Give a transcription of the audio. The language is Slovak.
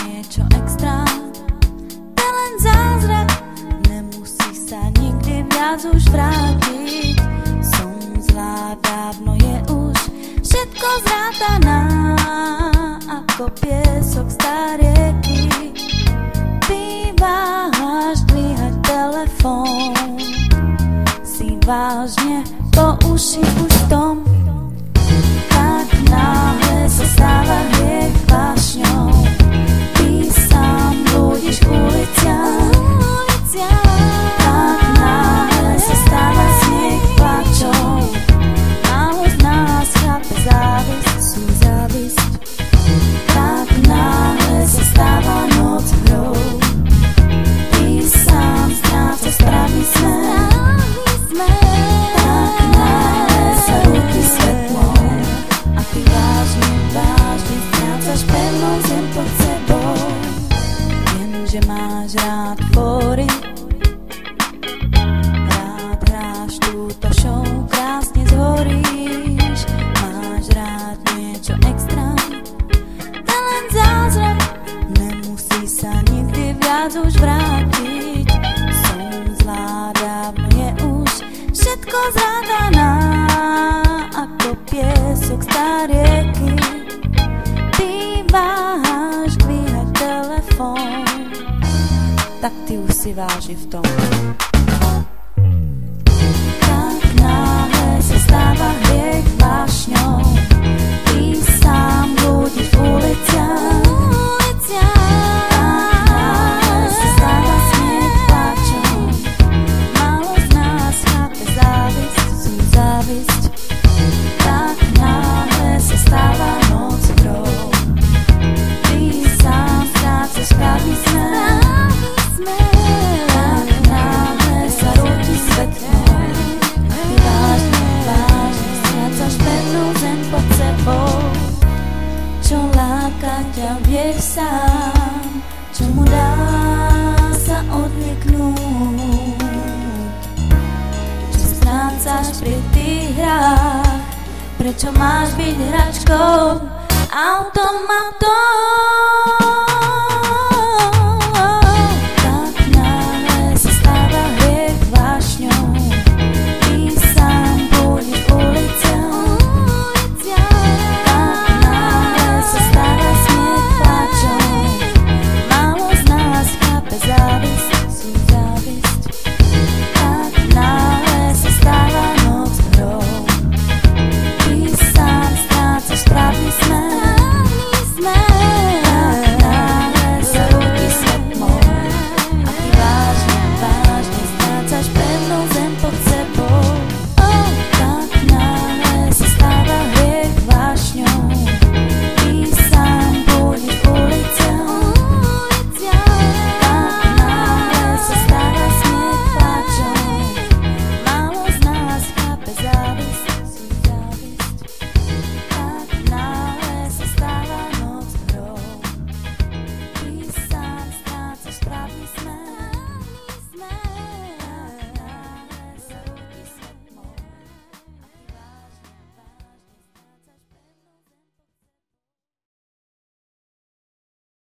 niečo extra. To je len zázrak, nemusí sa nikdy viac už vrátiť. Som zlá, dávno je už všetko zrátaná, ako piesok staré rieky. Bývaš dvíhať telefón, si vážne po uši už v tom. Tak náhle sa stáva hriech vášňou. Ty sám blúdiš uliciam. Tak náhle sa stáva smiech plačou. Málo z nás chápe závisť, sú závisť. Tak náhle sa stáva noc hrou. Ty sám strácaš správny smer. Tak náhle sa rúti svetlom. A ty vážne, vážne strácaš pevnou zem pod sebou. Viem, že máš rád fóry, rád hráš túto show, krásne zhoríš. Máš rád niečo extra, to len zázrak, nemusí sa nikdy viac už vrátiť. Som zlá, dávno je už všetko zrátaná, ako piesok staré rieky. Bývaš dvíhať telefón, tak ty už si vážne v tom. Tak náhle sa stáva hriech vášňou. Ty sám blúdiš v uliciach. Tak náhle sa stáva smiech plačou. Málo z nás chápe závisť, sú závisť. Tak náhle sa stáva noc hrou. Ty sám strácaš správny smer. Tak náhle sa rúti svetlom. Ty vážne, vážne strácaš pevnú zem pod sebou. Čo láka ťa, vieš sám, čomu dá sa odvyknúť. Čo strácaš pri tých hrách, prečo máš byť hračkou automatom?